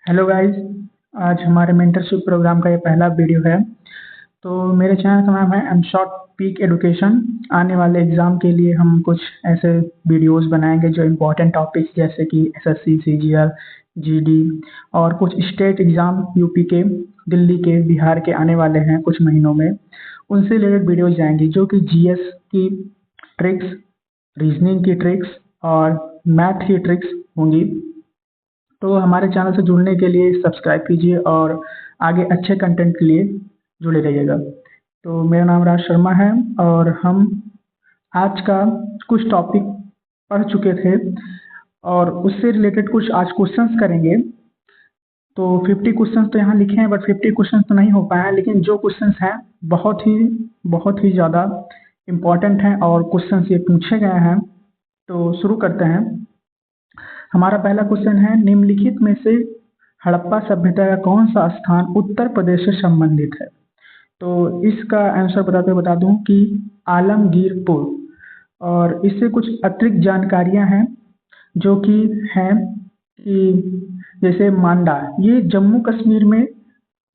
Hello guys. आज हमारे mentorship programme का ये पहला वीडियो है। तो मेरे चैनल का नाम है एम शॉर्ट पीक एडुकेशन। आने वाले एग्ज़ाम के लिए हम कुछ ऐसे वीडियोस बनाएंगे जो इम्पोर्टेंट टॉपिक्स जैसे कि एसएससी, सीजीएल, जीडी और कुछ स्टेट एग्ज़ाम यूपी के, दिल्ली के, बिहार के आने वाले हैं कुछ महीनों में, उनसे रिलेटेड वीडियोस जाएंगी जो कि जीएस की ट्रिक्स, रीजनिंग की ट्रिक्स और मैथ की ट्रिक्स होंगी। तो हमारे चैनल से जुड़ने के लिए सब्सक्राइब कीजिए और आगे अच्छे कंटेंट के लिए जुड़े रहिएगा। तो मेरा नाम राज शर्मा है और हम आज का कुछ टॉपिक पढ़ चुके थे और उससे रिलेटेड कुछ आज क्वेश्चंस करेंगे। तो 50 क्वेश्चंस तो यहाँ लिखे हैं बट 50 क्वेश्चंस तो नहीं हो पाए हैं, लेकिन जो क्वेश्चंस हैं बहुत ही ज़्यादा इम्पॉर्टेंट हैं और क्वेश्चंस ये पूछे गए हैं। तो शुरू करते हैं। हमारा पहला क्वेश्चन है, निम्नलिखित में से हड़प्पा सभ्यता का कौन सा स्थान उत्तर प्रदेश से संबंधित है? तो इसका आंसर बता दूं कि आलमगीरपुर। और इससे कुछ अतिरिक्त जानकारियां हैं जो कि हैं कि जैसे मांडा ये जम्मू कश्मीर में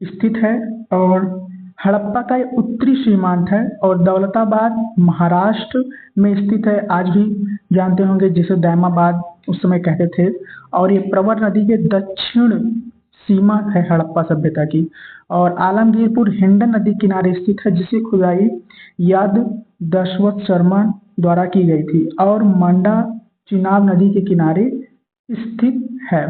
स्थित है और हड़प्पा का ये उत्तरी सीमांत है और दौलताबाद महाराष्ट्र में स्थित है। आज भी जानते होंगे जिसे दैमाबाद उस समय कहते थे। और ये प्रवर नदी के दक्षिण सीमा है हड़प्पा सभ्यता की। और आलमगीरपुर हिंडन नदी किनारे स्थित है जिसकी खुदाई याद दशवत शर्मा द्वारा की गई थी और मांडा चिनाब नदी के किनारे स्थित है।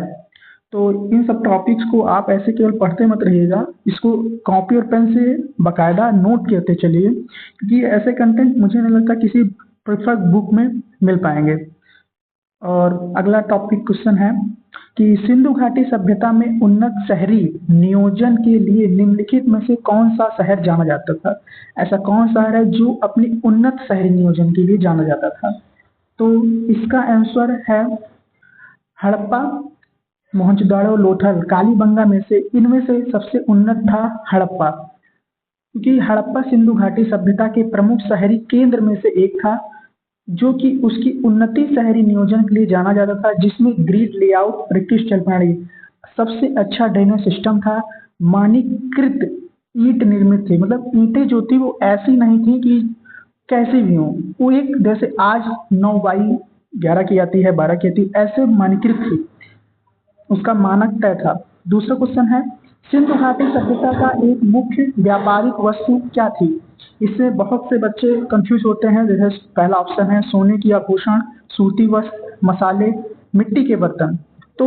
तो इन सब टॉपिक्स को आप ऐसे केवल पढ़ते मत रहिएगा, इसको कॉपी और पेन से बाकायदा नोट करते चलिए, क्योंकि ऐसे कंटेंट मुझे नहीं लगता किसी प्रेफर्ड बुक में मिल पाएंगे। और अगला टॉपिक क्वेश्चन है कि सिंधु घाटी सभ्यता में उन्नत शहरी नियोजन के लिए निम्नलिखित में से कौन सा शहर जाना जाता था? ऐसा कौन सा शहर है जो अपनी उन्नत शहरी नियोजन के लिए जाना जाता था? तो इसका आंसर है हड़प्पा, मोहनजोदड़ो, लोथल, कालीबंगा में से इनमें से सबसे उन्नत था हड़प्पा, क्योंकि हड़प्पा सिंधु घाटी सभ्यता के प्रमुख शहरी केंद्र में से एक था जो कि उसकी उन्नति शहरी नियोजन के लिए जाना जाता था, जिसमें ग्रिड लेआउट, ब्रिटिश जल प्रणाली, सबसे अच्छा ड्रेनेज सिस्टम था, मानकीकृत ईंट निर्मित थे। मतलब ईंटें जो थी वो ऐसी नहीं थी कि कैसे भी हो, वो एक जैसे आज 9x11 की आती है, 12 की आती है, ऐसे मानकीकृत थी, उसका मानक तय था। दूसरा क्वेश्चन है, सिंधु घाटी सभ्यता का एक मुख्य व्यापारिक वस्तु क्या थी? इससे बहुत से बच्चे कंफ्यूज होते हैं। जैसे पहला ऑप्शन है सोने की आभूषण, सूती वस्त्र, मसाले, मिट्टी के बर्तन। तो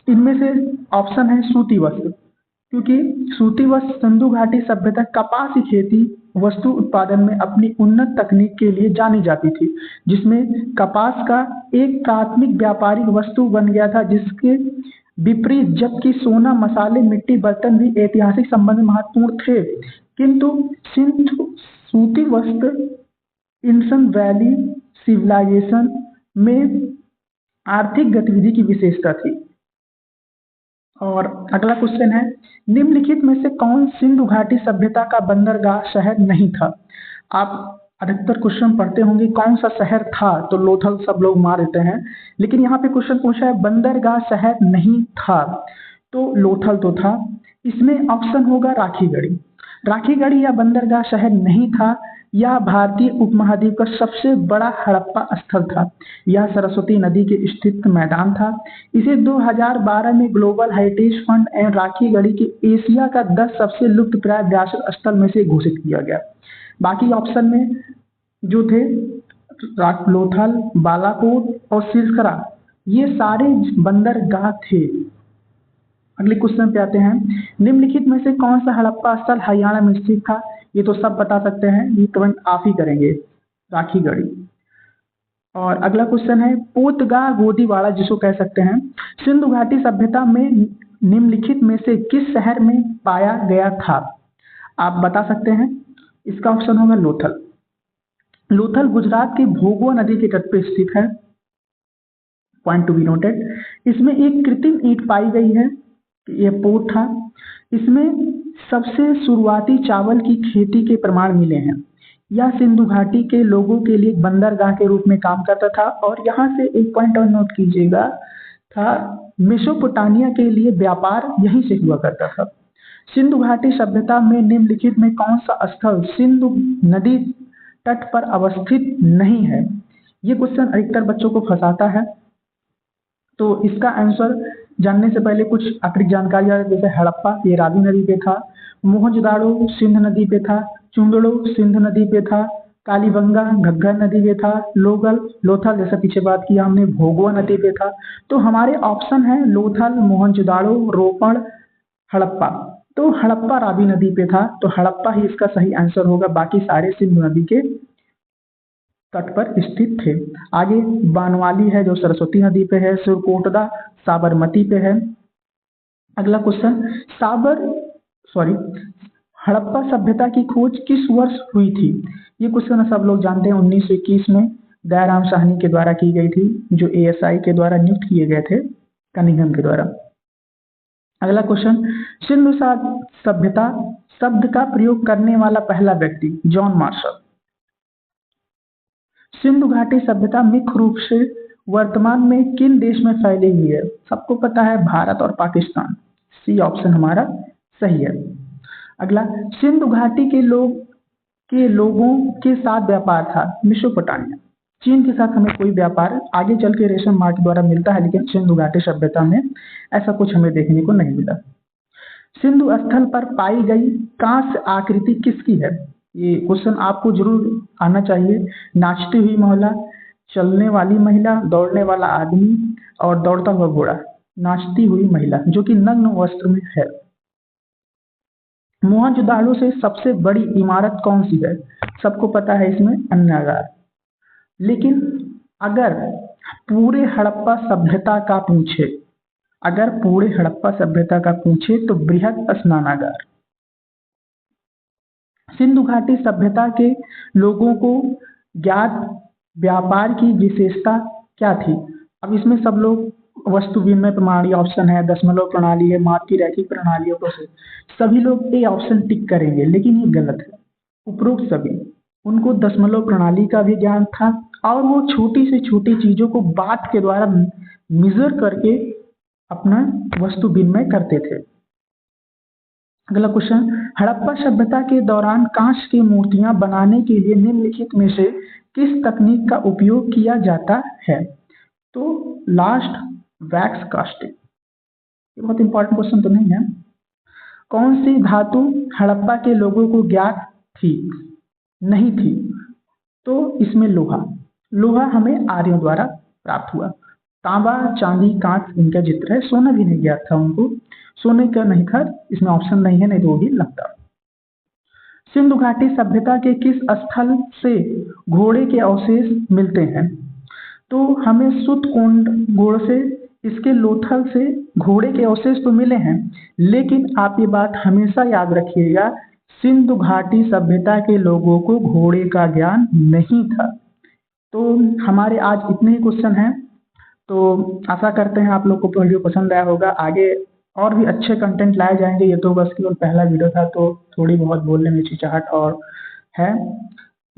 इनमें से ऑप्शन है सूती वस्त्र, क्योंकि सूती वस्त्र सिंधु घाटी सभ्यता कपास की खेती वस्तु उत्पादन में अपनी उन्नत तकनीक के लिए जानी जाती थी, जिसमें कपास का एक प्राथमिक व्यापारिक वस्तु बन गया था, जिसके विपरीत जबकि सोना, मसाले, मिट्टी, बर्तन भी ऐतिहासिक संबंध में महत्वपूर्ण थे, किंतु सिंधु सूती वस्त्र इंसन वैली सिविलाइजेशन में आर्थिक गतिविधि की विशेषता थी। और अगला क्वेश्चन है, निम्नलिखित में से कौन सिंधु घाटी सभ्यता का बंदरगाह शहर नहीं था? आप अधिकतर क्वेश्चन पढ़ते होंगे कौन सा शहर था, तो लोथल सब लोग मार देते हैं, लेकिन यहाँ पे क्वेश्चन पूछा है बंदरगाह शहर नहीं था, तो लोथल तो था। इसमें ऑप्शन होगा राखीगढ़ी। राखीगढ़ी या बंदरगाह शहर नहीं था। यह भारतीय उपमहाद्वीप का सबसे बड़ा हड़प्पा स्थल था। यह सरस्वती नदी के स्थित मैदान था। इसे 2012 में global heritage fund and Rakhigarhi के एशिया का 10 सबसे लुप्तप्राय विरासत स्थल में से घोषित किया गया। बाकी ऑप्शन में जो थे लोथल, बालाकोट और सिरसरा, ये सारे बंदरगाह थे। अगले क्वेश्चन पे आते हैं, निम्नलिखित में से कौन सा हड़प्पा स्थल हरियाणा में स्थित था? ये तो सब बता सकते हैं, ये कमेंट आप ही करेंगे, राखीगढ़ी। और अगला क्वेश्चन है, पोतगा गोदीवाड़ा जिसको कह सकते हैं, सिंधु घाटी सभ्यता में निम्नलिखित में से किस शहर में पाया गया था? आप बता सकते हैं। इसका ऑप्शन होगा लोथल। लोथल गुजरात के भोगवा नदी के तट पर स्थित है। Point to be noted. इसमें एक कृत्रिम ईंट पाई गई है, ये पोर्ट था। इसमें सबसे शुरुआती चावल की खेती के प्रमाण मिले हैं। यह सिंधु घाटी के लोगों के लिए बंदरगाह के रूप में काम करता था। और यहाँ से एक पॉइंट और नोट कीजिएगा था मेसोपोटामिया के लिए व्यापार यहीं से हुआ करता था। सिंधु घाटी सभ्यता में निम्नलिखित में कौन सा स्थल सिंधु नदी तट पर अवस्थित नहीं है? ये क्वेश्चन अधिकतर बच्चों को फंसाता है। तो इसका आंसर जानने से पहले कुछ अतिरिक्त जानकारियां, जैसे हड़प्पा ये रावी नदी पे था, मोहनजोदाड़ो सिंध नदी पे था, चुंदड़ो सिंध नदी पे था, कालीबंगा घग्गर नदी पे था, लोगल लोथल जैसे पीछे बात किया हमने भोगवा नदी पे था। तो हमारे ऑप्शन है लोथल, मोहनजोदाड़ो, रोपड़, हड़प्पा। तो हड़प्पा रावी नदी पे था, तो हड़प्पा ही इसका सही आंसर होगा। बाकी सारे सिंधु नदी के तट पर स्थित थे। आगे बानवाली है जो सरस्वती नदी पे है, सुरकोटदा साबरमती पे है। अगला क्वेश्चन, हड़प्पा सभ्यता की खोज किस वर्ष हुई थी? ये क्वेश्चन सब लोग जानते हैं, 1921 में दयाराम साहनी के द्वारा की गई थी, जो ASI के द्वारा नियुक्त किए गए थे, कनिंघम के द्वारा। अगला क्वेश्चन, सिंधु सभ्यता शब्द का प्रयोग करने वाला पहला व्यक्ति? John Marshall. सिंधु घाटी सभ्यता मुख्य रूप से वर्तमान में किन देश में फैली हुई है? सबको पता है, भारत और पाकिस्तान। सी ऑप्शन हमारा सही है। अगला, सिंधु घाटी के लोगों के साथ व्यापार था? मेसोपोटामिया। चीन के साथ हमें कोई व्यापार आगे चल के रेशम मार्ग द्वारा मिलता है, लेकिन सिंधु घाटी सभ्यता में ऐसा कुछ हमें देखने को नहीं मिला। सिंधु स्थल पर पाई गई कांस्य आकृति किसकी है? ये क्वेश्चन आपको जरूर आना चाहिए। नाचती हुई महिला, चलने वाली महिला, दौड़ने वाला आदमी और दौड़ता हुआ घोड़ा। नाचती हुई महिला जो कि नग्न वस्त्र में है। मोहनजोदाड़ो से सबसे बड़ी इमारत कौन सी है? सबको पता है इसमें अन्नागार। लेकिन अगर पूरे हड़प्पा सभ्यता का पूछे तो बृहद स्नानागार। सिंधु घाटी सभ्यता के लोगों को ज्ञात व्यापार की विशेषता क्या थी? अब इसमें सब लोग वस्तु विनिमय प्रणाली ऑप्शन है, दशमलव प्रणाली है, माप की रैखिक प्रणालियों को से सभी लोग ये ऑप्शन टिक करेंगे, लेकिन ये गलत है। उपरोक्त सभी, उनको दशमलव प्रणाली का भी ज्ञान था और वो छोटी से छोटी चीजों को बात के द्वारा मेजर करके अपना वस्तु विनिमय करते थे। अगला क्वेश्चन, हड़प्पा सभ्यता के दौरान कांच की मूर्तियां बनाने के लिए निम्नलिखित में से किस तकनीक का उपयोग किया जाता है? तो लास्ट वैक्स कास्टिंग। ये बहुत इंपॉर्टेंट क्वेश्चन तो नहीं है। कौन सी धातु हड़प्पा के लोगों को ज्ञात थी? नहीं थी। तो इसमें लोहा हमें आर्यों द्वारा प्राप्त हुआ। तांबा, चांदी, कांच इनका जिक्र है। सोना भी नहीं ज्ञात था उनको, सोने का नहीं था, इसमें ऑप्शन नहीं है, नहीं तो वो भी लगता। सिंधु घाटी सभ्यता के किस स्थल से घोड़े के अवशेष मिलते हैं? तो हमें सुतकोंड से, इसके लोथल से घोड़े के अवशेष तो मिले हैं, लेकिन आप ये बात हमेशा याद रखिएगा, सिंधु घाटी सभ्यता के लोगों को घोड़े का ज्ञान नहीं था। तो हमारे आज इतने ही क्वेश्चन हैं। तो आशा करते हैं आप लोग को वीडियो पसंद आया होगा। आगे और भी अच्छे कंटेंट लाए जाएंगे। ये तो बस केवल पहला वीडियो था, तो थोड़ी बहुत बोलने में हिचकिचाहट और है।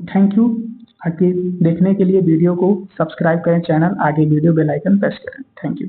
Thank you. आगे देखने के लिए वीडियो को सब्सक्राइब करें चैनल, आगे वीडियो बेल आइकन प्रेस करें। Thank you.